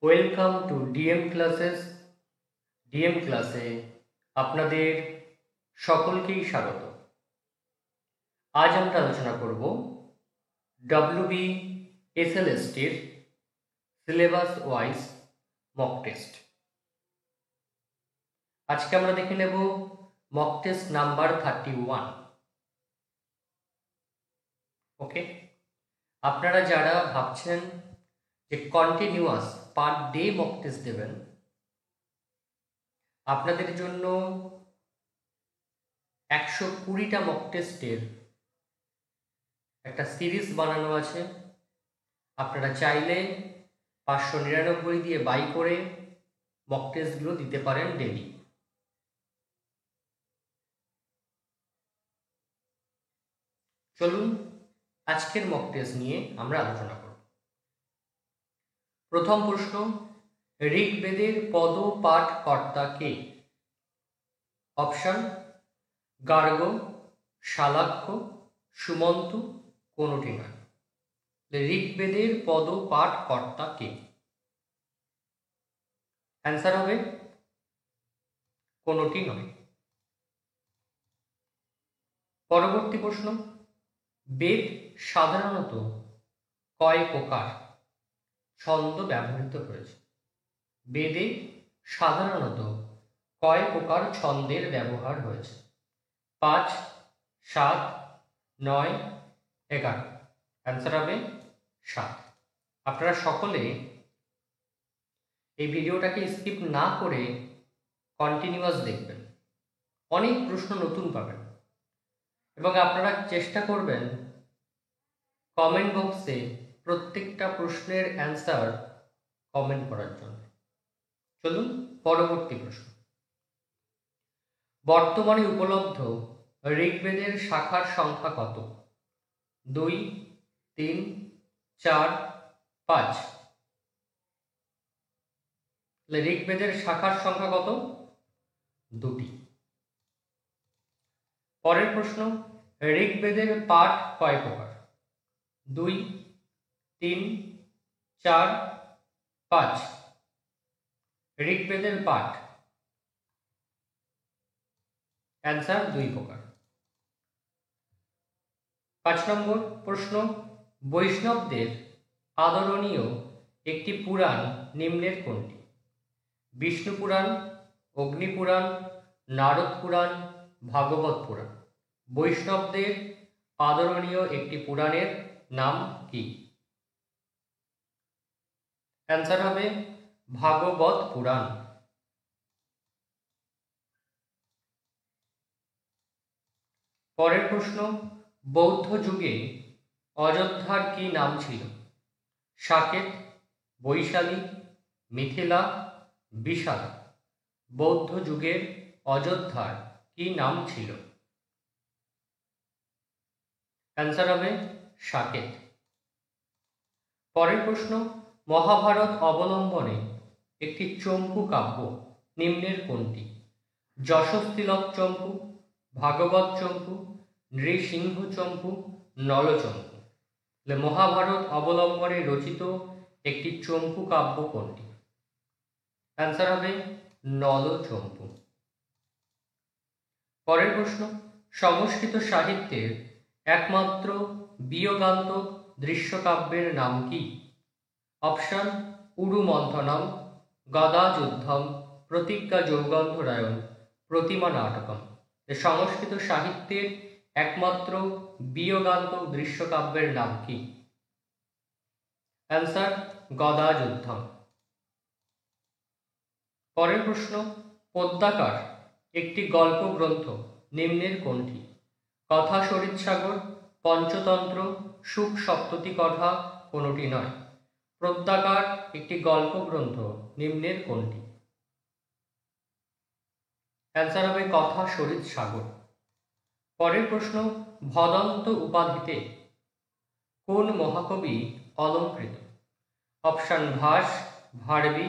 Welcome to DM classes. DM ক্লাসে আপনাদের সকলকেই স্বাগত। আজ আমরা আলোচনা করব ডব্লিউবি এসএলএসটির সিলেবাস ওয়াইজ মক টেস্ট। আজকে আমরা দেখে নেব মক টেস্ট নাম্বার 31। ওকে, আপনারা যারা ভাবছেন যে continuous per day mock test দেবেন, আপনাদের জন্য 120টা মক টেস্টের একটা সিরিজ বানানো আছে। আপনারা চাইলে 599 দিয়ে বাই করে মক টেস্টগুলো দিতে পারেন ডেলি। চলুন আজকের মক টেস্ট নিয়ে আমরা আলোচনা করব। প্রথম প্রশ্ন, ঋগ্বেদের পদ পাঠ কর্তা কে? অপশন গার্গ, শালাক্য, সুমন্তু, কোনটি নয়। ঋগ্বেদের পদ পাঠ কর্তা কে? অ্যান্সার হবে কোনটি নয়। পরবর্তী প্রশ্ন, বেদ সাধারণত কয় প্রকার ছন্দ ব্যবহৃত হয়েছে? বেদে সাধারণত কয় প্রকার ছন্দের ব্যবহার হয়েছে? 5, 7, 9, 11। অ্যান্সার হবে 7। আপনারা সকলে এই ভিডিওটাকে স্কিপ না করে কন্টিনিউয়াস দেখবেন, অনেক প্রশ্ন নতুন পাবেন এবং আপনারা চেষ্টা করবেন কমেন্ট বক্সে প্রত্যেকটা প্রশ্নের অ্যান্সার কমেন্ট করার জন্য। চলুন পরবর্তী প্রশ্ন, বর্তমানে উপলব্ধ ঋগ্বেদের শাখার সংখ্যা কত? 2, 3, 4, 5। ঋগ্বেদের শাখার সংখ্যা কত? 2টি। পরের প্রশ্ন, ঋগ্বেদের পাঠ কয় প্রকার? 2, 3, 4, 5। ঋগ্বেদের পাঠ অ্যান্সার 2 প্রকার। 5 নম্বর প্রশ্ন, বৈষ্ণবদের আদরণীয় একটি পুরাণ নিম্নের কোনটি? বিষ্ণু পুরাণ, অগ্নি পুরাণ, নারদ পুরাণ, ভাগবত পুরাণ। বৈষ্ণবদের আদরণীয় একটি পুরাণের নাম কি? অ্যান্সার হবে ভাগবত পুরাণ। পরের প্রশ্ন, বৌদ্ধ যুগে অযোধ্যার কি নাম ছিল? সাকেত, বৈশালী, মিথিলা, বিশাল। বৌদ্ধ যুগের অযোধ্যার কি নাম ছিল? অ্যান্সার হবে সাকেত। পরের প্রশ্ন, মহাভারত অবলম্বনে একটি চম্পু কাব্য নিম্নের কোনটি? যশস্তিলক চম্পু, ভাগবত চম্পু, নৃসিংহ চম্পু, নলচম্পু। মহাভারত অবলম্বনে রচিত একটি চম্পু কাব্য কোনটি? অ্যান্সার হবে নলচম্পু। পরের প্রশ্ন, সংস্কৃত সাহিত্যের একমাত্র বিয়োগান্তক দৃশ্যকাব্যের নাম কি? অপশন উরু মন্থনম, গদা যুদ্ধম, প্রতিজ্ঞা যৌগন্ধরায়ণ, প্রতিমা নাটকম। সংস্কৃত সাহিত্যের একমাত্র বিয়োগান্তক দৃশ্যকাব্যের নাম কি? অ্যান্সার গদা যুদ্ধম। পরের প্রশ্ন, পদ্মাকার একটি গল্প গ্রন্থ নিম্নের কোনটি? কথা সরিৎসাগর, পঞ্চতন্ত্র, সুখ সপ্ততি কথা, কোনটি নয়। পদ্মাকার একটি গল্প গ্রন্থ নিম্নের কোনটি? অ্যান্সার হবে কথা সরিৎসাগর। পরের প্রশ্ন, ভদন্ত উপাধিতে কোন মহাকবি অলঙ্কৃত? অপশন ভাস, ভারবী,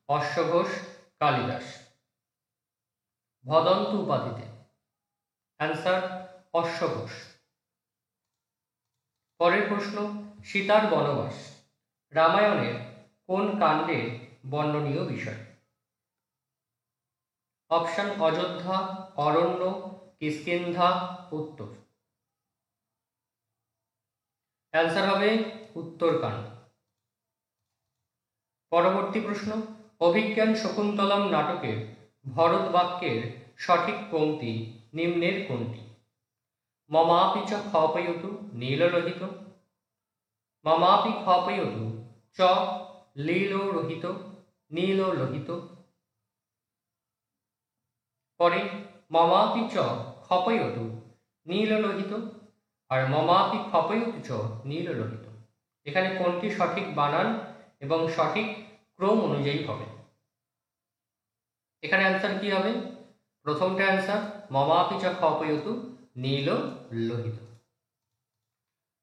অশ্বঘোষ, কালিদাস। ভদন্ত উপাধিতে অ্যান্সার অশ্বঘোষ। পরের প্রশ্ন, সীতার বনবাস রামায়ণের কোন কাণ্ডের বর্ণনীয় বিষয়। অপশন অযোধ্যা, অরণ্য, কিষ্কিন্ধা, উত্তর। অ্যান্সার হবে উত্তরকাণ্ড। পরবর্তী প্রশ্ন, অভিজ্ঞান শকুন্তলম নাটকের ভরত বাক্যের সঠিক পংক্তি নিম্নের কোনটি? মমাপি চ ক্ষপয়তু নীললোহিত, মমাপি ক্ষপয়তু চ লীলোলোহিত নীললোহিত। পরে মমাপি চ ক্ষপয়তু নীললোহিত আর মমাপি ক্ষপয়তু চ নীললোহিত, এখানে কোনটি সঠিক বানান এবং সঠিক ক্রম অনুযায়ী হবে? এখানে অ্যান্সার কি হবে? প্রথমটা অ্যান্সার মমাপি চ ক্ষপয়তু নীললোহিত।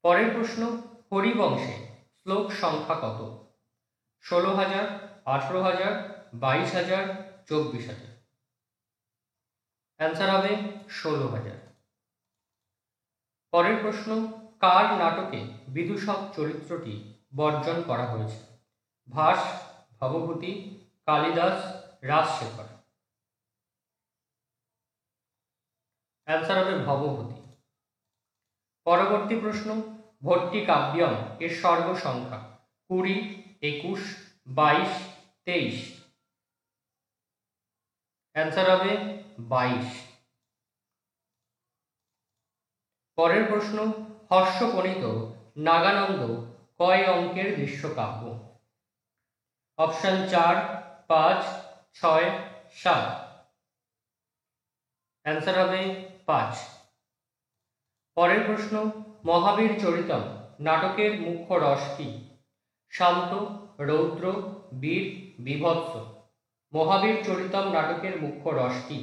পরের প্রশ্ন, হরিবংশে শ্লোক সংখ্যা কত? 16,000, 18,000, 22,000, 24,000। অ্যান্সার হবে 16,000। পরের প্রশ্ন, কার নাটকে বিদূষক চরিত্রটি বর্জন করা হয়েছে? ভাস, ভবভূতি, কালিদাস, রাজশেখর। অ্যান্সার হবে ভবভূতি। পরবর্তী প্রশ্ন, ভট্টিকাব্যম এর সর্গ সংখ্যা 20, 21, 22, 23। অ্যান্সার হবে 22। পরের প্রশ্ন, হর্ষপণিত নাগানন্দ কয় অঙ্কের দৃশ্যকাব্য? অপশন 4, 5, 6, 7। অ্যান্সার হবে 5। পরের প্রশ্ন, মহাবীর চরিতম নাটকের মুখ্য রস কি? শান্ত, রৌদ্র, বীর, বীভৎস। মহাবীর চরিতম নাটকের মুখ্য রস কি?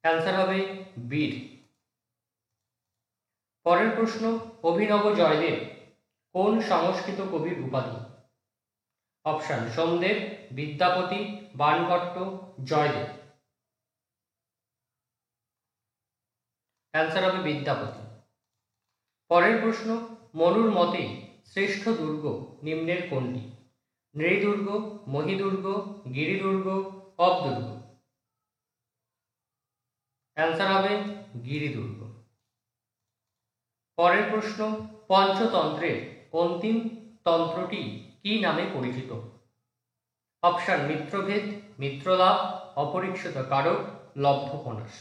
অ্যান্সার হবে বীর। পরের প্রশ্ন, অভিনব জয়দেব কোন সংস্কৃত কবির উপাধি? অপশন সোমদেব, বিদ্যাপতি, বাণভট্ট, জয়দেব। অ্যান্সার হবে বিদ্যাপতি। পরের প্রশ্ন, মনুর মতে শ্রেষ্ঠ দুর্গ নিম্নের কোনটি? নৃদুর্গ, মহিদুর্গ, গিরিদুর্গ, অবদুর্গ। অ্যান্সার হবে গিরিদুর্গ। পরের প্রশ্ন, পঞ্চতন্ত্রের অন্তিম তন্ত্রটি কি নামে পরিচিত? অপশন মিত্রভেদ, মিত্রলাভ, অপরীক্ষিত কারক, লব্ধপনাশ।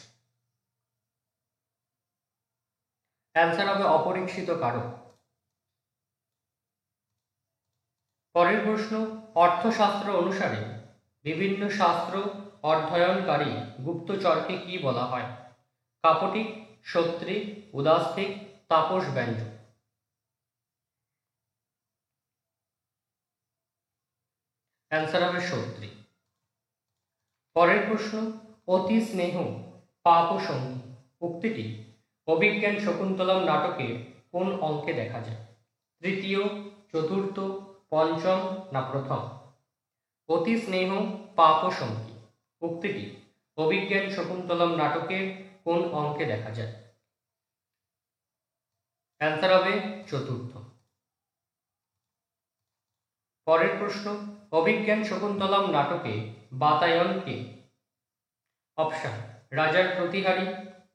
অ্যান্সার হবে অপরীক্ষিত কারক। পরের প্রশ্ন, অর্থশাস্ত্র অনুসারে বিভিন্ন শাস্ত্র অধ্যয়নকারী গুপ্তচরকে কি বলা হয়? কাপটিক, সত্রিক, উদাস্তিক, তাপস ব্যঞ্জক। অ্যান্সার হবে সত্রিক। পরের প্রশ্ন, অতি স্নেহ পাপসঙ্গী উক্তিটি অভিজ্ঞান শকুন্তলম নাটকে কোন অঙ্কে দেখা যায়? তৃতীয়, চতুর্থ, পঞ্চম না প্রথম? অতি স্নেহ পাপসঙ্গী উক্তিটি অভিজ্ঞান শকুন্তলম নাটকের কোন অঙ্কে দেখা যায়? অ্যান্সার হবে চতুর্থ। পরের প্রশ্ন, অভিজ্ঞান শকুন্তলম নাটকে বাতায়ন কে? অপশন রাজার প্রতিহারী,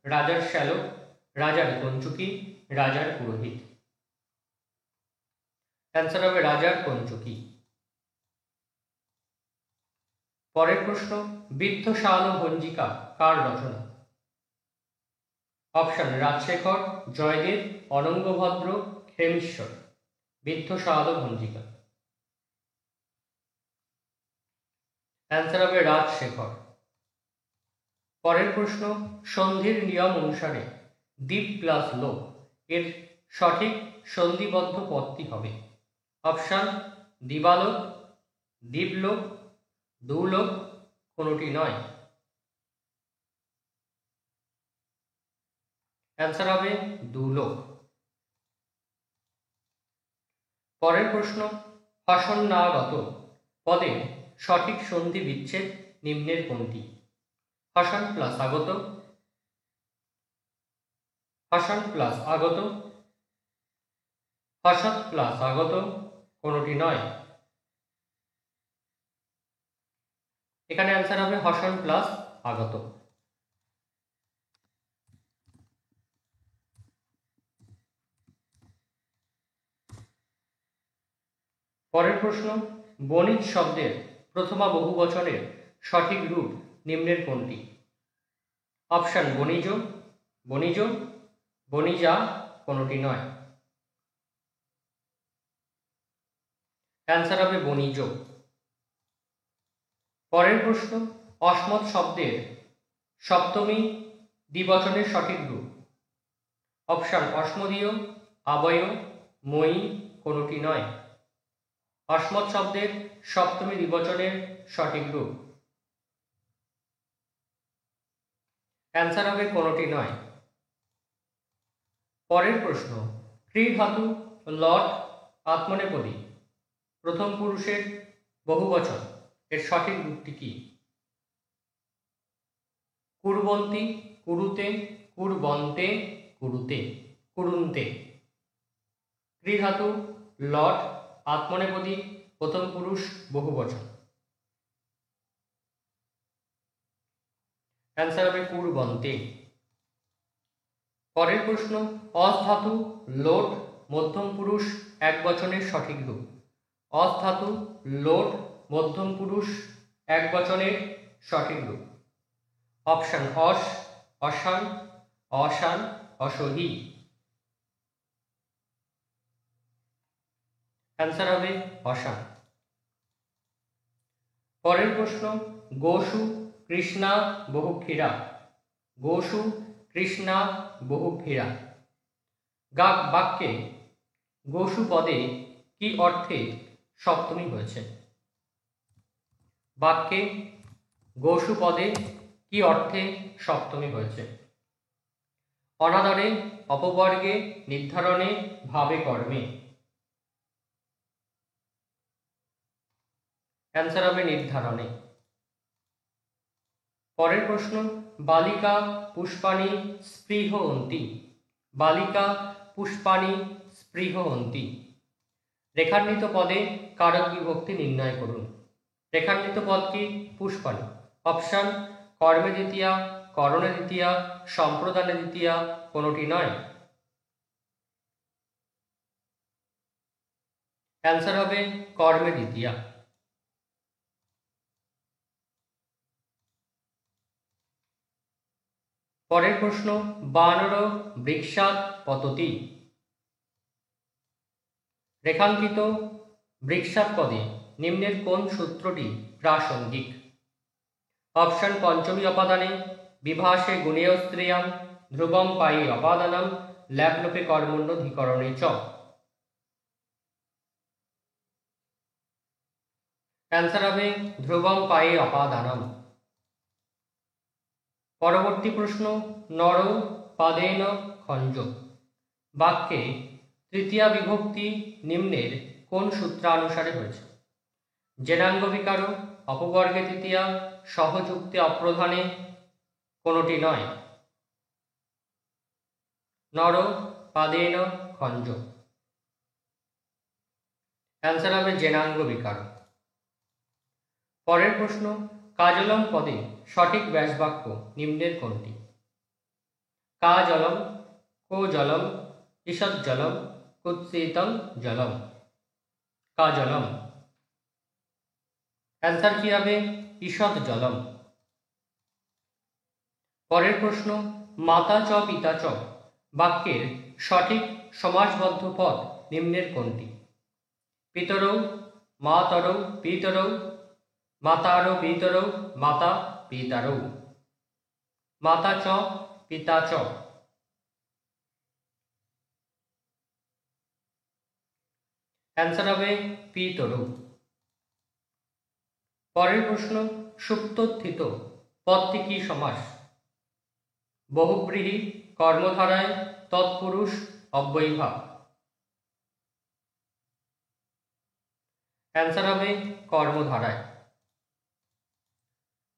রাজার শ্যালক, রাজার কঞ্চুকি, রাজার পুরোহিত। অ্যান্সার হবে রাজার কঞ্চুকি। পরের প্রশ্ন, বিদ্ধশাল ভঞ্জিকা কার রচনা? অপশন রাজশেখর, জয়দেব, অনঙ্গভদ্র, ক্ষেমেশ্বর। বিদ্ধশাল ভঞ্জিকা। অ্যান্সার হবে রাজশেখর। পরের প্রশ্ন, সন্ধির নিয়ম অনুসারে দ্বীপ প্লাস লোক এর সঠিক সন্ধিবদ্ধ পদটি হবে? অপশন দিবালোক, দ্বীপলোক, দুলোক, কোনটি নয়। অ্যান্সার হবে দুলোক। পরের প্রশ্ন, হসন্নাগত পদের সঠিক সন্ধি বিচ্ছেদ নিম্নের কোনটি? হসন প্লাস আগত, হসন প্লাস আগত, হসত প্লাস আগত, কোনটি নয়। এখানে অ্যান্সার হবে হসন প্লাস আগত। পরের প্রশ্ন, বণিজ শব্দের প্রথমা বহুবচনের সঠিক রূপ নিম্নের কোনটি? অপশন বণিজ, বণিজ, বণিজা, কোনটি নয়। অ্যান্সার হবে বণিজ। পরের প্রশ্ন, অসমত শব্দের সপ্তমী দ্বিবচনের সঠিক রূপ? অপশন অসমদীয়, আবয়, মই, কোনটি নয়। অসমত শব্দের সপ্তমী দ্বিবচনের সঠিক রূপ? অ্যান্সার হবে কোনটি নয়। পরের প্রশ্ন, ক্রি ধাতু লট আত্মনেপদী প্রথম পুরুষের বহুবচন এর সঠিক রূপটি কি? কুর্বন্তী, কুরুতে, কুর্বন্তে, কুরুতে, কুরুন্তে। ক্রি ধাতু লট আত্মনেপদী প্রথম পুরুষ বহুবচন। অ্যান্সার হবে কুর্বন্তে। পরের প্রশ্ন, অস ধাতু লোট মধ্যম পুরুষ একবচনের সঠিক রূপ? অস ধাতু লোট মধ্যম পুরুষ একবচনের সঠিক রূপ? অপশন অস, অশান, অশান, অসহি। অ্যান্সার হবে অশান। পরের প্রশ্ন, গোসু কৃষ্ণা বহুক্ষীরা, গোসু কৃষ্ণা বহুক্ষীরা বাক্যে গোসু পদে কি অর্থে সপ্তমী হয়েছে? বাক্যে গোসু পদে কি অর্থে সপ্তমী হয়েছে? অনাদরে, অপবর্গে, নির্ধারণে, ভাবে, কর্মে। অ্যান্সার হবে নির্ধারণে। পরের প্রশ্ন, বালিকা পুষ্পাণী স্পৃহন্তি, বালিকা পুষ্পাণী স্পৃহন্তি রেখান্বিত পদে কারক বিভক্তি নির্ণয় করুন। রেখান্বিত পদ কি? পুষ্পাণী। অপশন কর্মে দ্বিতীয়া, করণে দ্বিতীয়া, সম্প্রদানে দ্বিতীয়া, কোনটি নয়। অ্যান্সার হবে কর্মে দ্বিতীয়া। পরের প্রশ্ন, বানর বৃক্ষাৎ পততি রেখাঙ্কিত বৃক্ষাৎ পদে নিম্নের কোন সূত্রটি প্রাসঙ্গিক? অপশন পঞ্চমী অপাদানে, বিভাসে গুণেয় স্ত্রিয়াম, ধ্রুবম পায়ি অপাদানম, ল্যাবলোপে কর্মণ্যধিকরণে চ। অ্যান্সার হবে ধ্রুবম পায়ি অপাদানম। পরবর্তী প্রশ্ন, নর পাদেন খঞ্জ বাক্যে তৃতীয়া বিভক্তি নিম্নের কোন সূত্রানুসারে হয়েছে? জেনাঙ্গ বিকার, অপবর্গে তৃতীয়া, সহযুক্তে অপ্রধানে, কোনটি নয়। নর পাদেন খঞ্জ। অ্যান্সার হবে জেনাঙ্গ বিকার। পরের প্রশ্ন, কাজলম পদে সঠিক ব্যাসবাক্য নিম্নের কোনটি? কা জলম, কো জলম, ঈষৎ জলম, কুৎসিতং জলম। কা জলম। অ্যান্সার কি হবে? ঈষৎ জলম। পরের প্রশ্ন, মাতা চ পিতা চ বাক্যের সঠিক সমাসবদ্ধ পদ নিম্নের কোনটি? পিতরৌ, মাতরৌ, পিতরৌ, মাতারো পিতরৌ, মাতা পিতারৌ। মাতা চ পিতা চ। অ্যান্সার হবে পিতরৌ। পরের প্রশ্ন, সুপ্তোত্থিত পদটি কি সমাস? বহুব্রীহি, কর্মধারায়, তৎপুরুষ, অব্যয়ীভাব। অ্যান্সার হবে কর্মধারায়।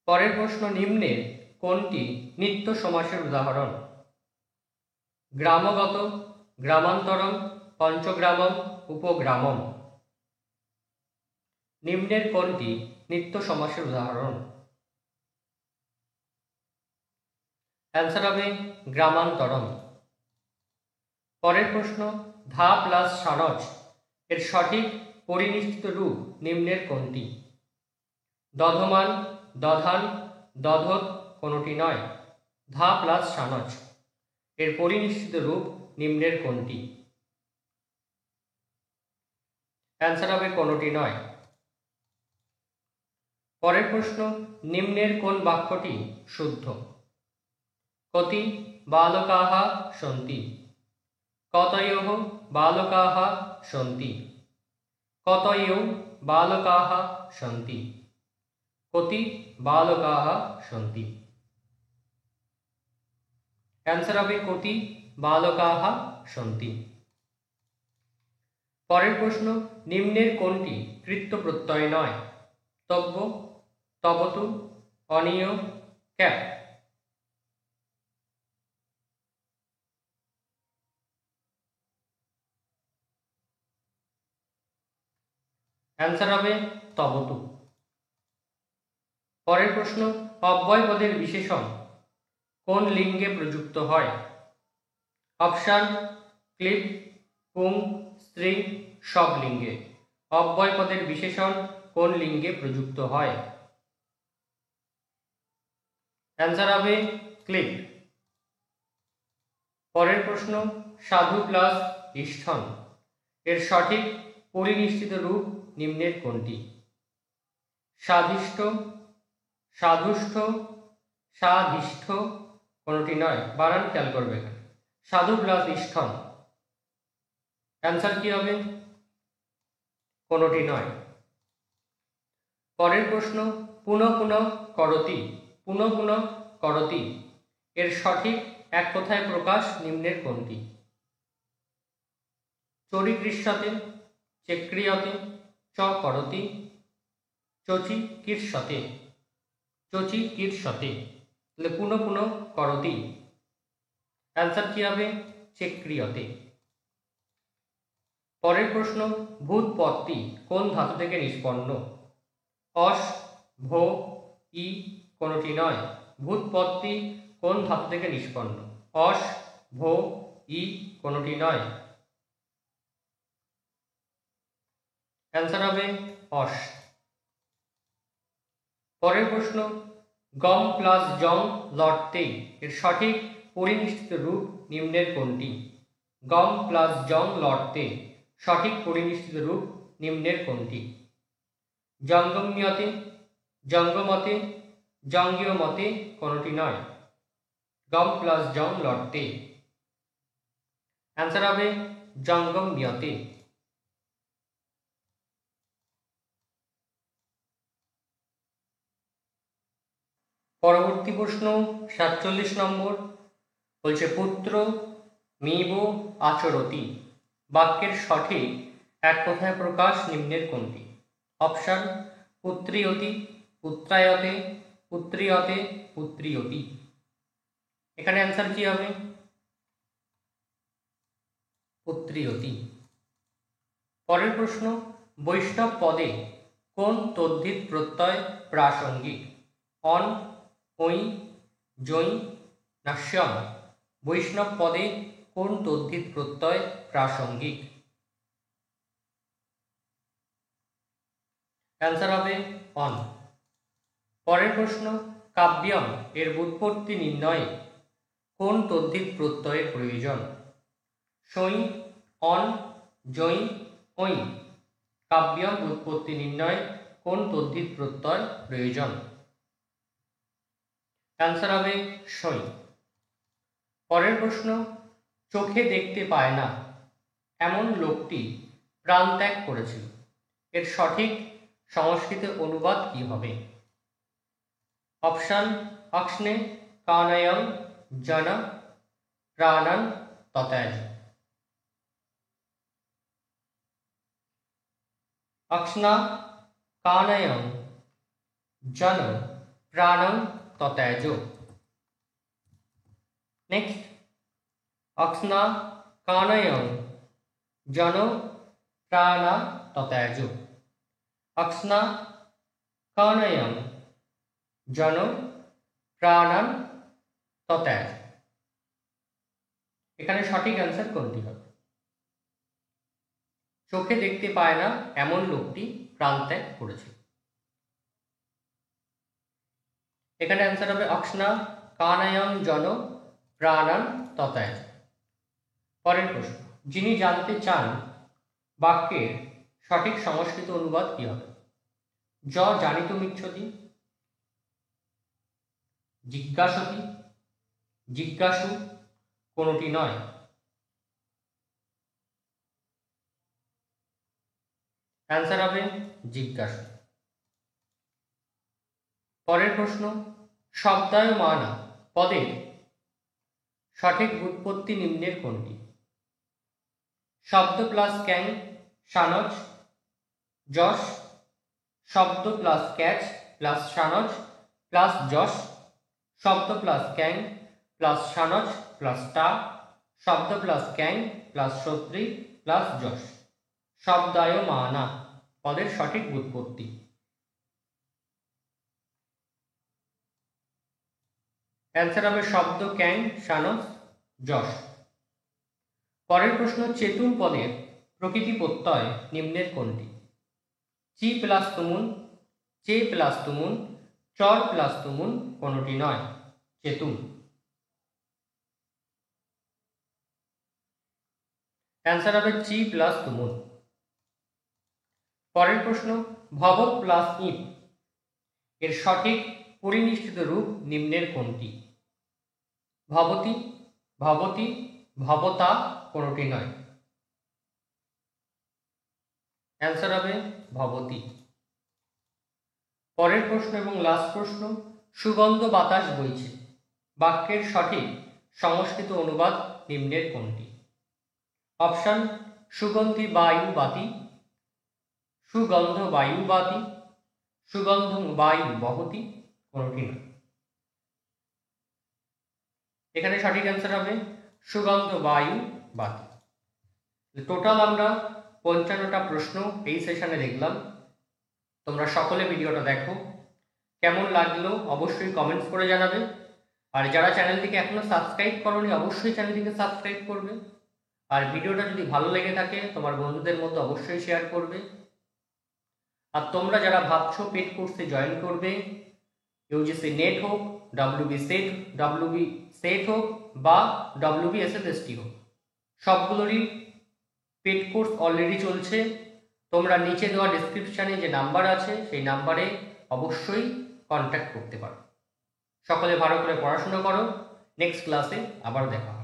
পরের প্রশ্ন, নিম্নের কোনটি নিত্য সমাসের উদাহরণ? গ্রামগত, গ্রামান্তরম, পঞ্চগ্রামম, উপগ্রামম। নিম্নের কোনটি নিত্য সমাসের উদাহরণ? অ্যান্সার হবে গ্রামান্তরম। পরের প্রশ্ন, ধা প্লাস সানজ এর সঠিক পরিনিষ্ঠিত রূপ নিম্নের কোনটি? দধমান, দধান, দধত কোনটি নয়। ধা প্লাস সানজ এর পরিনিষ্ঠিত রূপ নিম্নের কোনটি? অ্যান্সার হবে কোনটি নয়। পরের প্রশ্ন, নিম্নের কোন বাক্যটি শুদ্ধ? কতি বালকাः সন্তি, কতয়োঃ বালকাः সন্তি, কতয়ো বালকাः সন্তি, কতি বালকাः সন্তি। অ্যান্সার হবে কতি বালকাः সন্তি। পরের প্রশ্ন, নিম্নের কোনটি কৃত্য প্রত্যয় নয়? তব্য, তবতু, অনিয়, ক্যাপ। অ্যান্সার হবে তবতু। পরের প্রশ্ন, অব্যয় পদের বিশেষণ কোন লিঙ্গে প্রযুক্ত হয়? অপশান ক্লিপ, পুং, স্ত্রী, সব লিঙ্গে। অব্যয় পদের বিশেষণ কোন লিঙ্গে প্রযুক্ত হয়? অ্যান্সার হবে ক্লিপ। পরের প্রশ্ন, সাধু প্লাস ইষ্ঠন এর সঠিক পরিনিষ্ঠিত রূপ নিম্নের কোনটি? সাধিষ্ঠ, সাধুষ্ঠ, সাধিষ্ঠ কোনটি নয়। বানান খেয়াল করবে এখানে। সাধু প্লাস ইষ্ঠন। অ্যান্সার কি হবে? কোনটি নয়। পরের প্রশ্ন, পুনঃ পুনঃ করতি, পুনঃ পুনঃ করতি এর সঠিক এক কথায় প্রকাশ নিম্নের কোনটি? চরিকৃষ্যতে, চেক্রিয়তে, চ করতি, চচি কীর্ষতে। চচি কীর্ষতে, তাহলে পুনঃ পুনঃ করতি। অ্যান্সার কি হবে? চেক্রিয়তে। পরের প্রশ্ন, ভূতপত্তি কোন ধাতু থেকে নিষ্পন্ন? অস, ভো, ই কোনটি নয়। ভূতপত্তি কোন ধাতু থেকে নিষ্পন্ন? অস, ভো, ই কোনটি নয়। অ্যান্সার হবে অস। পরের প্রশ্ন, গম প্লাস জং লটতে এর সঠিক পরিনিষ্ঠিত রূপ নিম্নের কোনটি? গম প্লাস জং লটতে সঠিক পরিনিষ্ঠিত রূপ নিম্নের কোনটি? জঙ্গম্যতে, জঙ্গমতে, জঙ্গীয় মতে কোনটি নয়। গম প্লাস জং লটতে। অ্যান্সার হবে জঙ্গম্যতে। পরবর্তী প্রশ্ন 47 নম্বর, বলছে পুত্র মিব আচরতি বাক্যের সঠিক এক কথায় প্রকাশ নিম্নের কোনটি? অপশান পুত্রিয়তি, পুত্রায়তে, পুত্রিয়তে, পুত্রিয়তি। এখানে অ্যান্সার কি হবে? পুত্রিয়তি। পরের প্রশ্ন, বৈষ্ণব পদে কোন তদ্ধিত প্রত্যয় প্রাসঙ্গিক? অন, ওই, জৈ, নাস্যম। বৈষ্ণব পদে কোন তদ্ধিত প্রত্যয় প্রাসঙ্গিক? অ্যান্সার হবে অন। পরের প্রশ্ন, কাব্যম এর ব্যুৎপত্তি নির্ণয়ে কোন তদ্ধিত প্রত্যয়ের প্রয়োজন? সৈ, অন, জৈ, ওই। কাব্যম ব্যুৎপত্তি নির্ণয়ে কোন তদ্ধিত প্রত্যয় প্রয়োজন? অ্যান্সার হবে সৈ। পরের প্রশ্ন, চোখে দেখতে পায় না এমন লোকটি প্রাণ ত্যাগ করেছিল এর সঠিক সংস্কৃত অনুবাদ কি হবে? অপশান অক্ষ্ণে কানয়ং জন প্রাণান তত্যাজ। অক্ষ্ণা কানয়ং জন প্রাণং তত্যাজ। নেক্সট, অক্ষ্ণা কানয়ং জন প্রাণা তত্যাজ। অক্ষ্ণা কানয়ং জন প্রাণান তত্যাজ। এখানে সঠিক অ্যান্সার কোনটি হবে? চোখে দেখতে পায় না এমন লোকটি প্রাণ ত্যাগ করেছিল। এখানে অ্যান্সার হবে অক্সনা কানায়ং জন প্রাণান তত্যাজ। পরের প্রশ্ন, যিনি জানতে চান বাক্যের সঠিক সংস্কৃত অনুবাদ কি হবে? য জানিতুমিচ্ছতি, জিজ্ঞাসতি, জিজ্ঞাসু, কোনটি নয়। অ্যান্সার হবে জিজ্ঞাসু। পরের প্রশ্ন, শব্দায়মানা পদের সঠিক ব্যুৎপত্তি নিম্নের কোনটি? শব্দ প্লাস ক্যাং সানজ যশ, শব্দ প্লাস ক্যাচ প্লাস সানজ প্লাস যশ, শব্দ প্লাস ক্যাং প্লাস সানজ প্লাস টা, শব্দ প্লাস ক্যাং প্লাস সত্রী প্লাস যশ। শব্দায়মানা পদের সঠিক ব্যুৎপত্তি। অ্যান্সার হবে শব্দ ক্যাং সানজ যশ। পরের প্রশ্ন, চেতুম পদের প্রকৃতি প্রত্যয় নিম্নের কোনটি? চি প্লাস তুমুন, চে প্লাস তুমুন, চর প্লাস তুমুন, কোনটি নয়। চেতুম। অ্যান্সার হবে চি প্লাস তুমুন। পরের প্রশ্ন, ভবৎ প্লাস ইপ এর সঠিক পরিনিষ্ঠিত রূপ নিম্নের কোনটি? ভবতি, ভবতি, ভবতা, কোনটি নয়। অ্যান্সার হবে ভবতি। পরের প্রশ্ন এবং লাস্ট প্রশ্ন, সুগন্ধ বাতাস বইছে বাক্যের সঠিক সংস্কৃত অনুবাদ নিম্নের কোনটি? অপশন, সুগন্ধি বায়ু বাতি, সুগন্ধ বায়ু বাতি, সুগন্ধ বায়ু বহতি, কোনটি নয়। এখানে সঠিক অ্যান্সার হবে সুগন্ধ বায়ু বাতি। টোটাল আমরা 55টা প্রশ্ন এই সেশনে দেখলাম। তোমরা সকলে ভিডিওটা দেখো, কেমন লাগলো অবশ্যই কমেন্টস করে জানাবে। আর যারা চ্যানেলটিকে এখনো সাবস্ক্রাইব করোনি অবশ্যই চ্যানেলটিকে সাবস্ক্রাইব করবে। আর ভিডিওটা যদি ভালো লেগে থাকে তোমার বন্ধুদের মধ্যে অবশ্যই শেয়ার করবে। আর তোমরা যারা ভাবছো পেড কোর্সে জয়েন করবে, ইউজিসি নেট হোক, ডব্লিউবি সেট হোক বা ডব্লিউবি এসএসএসটি হোক, সবগুলোরই পেড কোর্স অলরেডি চলছে। তোমরা নিচে দেওয়া ডেসক্রিপশানে যে নাম্বার আছে সেই নাম্বারে অবশ্যই কন্ট্যাক্ট করতে পারো। সকলে ভালো করে পড়াশোনা করো। নেক্সট ক্লাসে আবার দেখা হবে।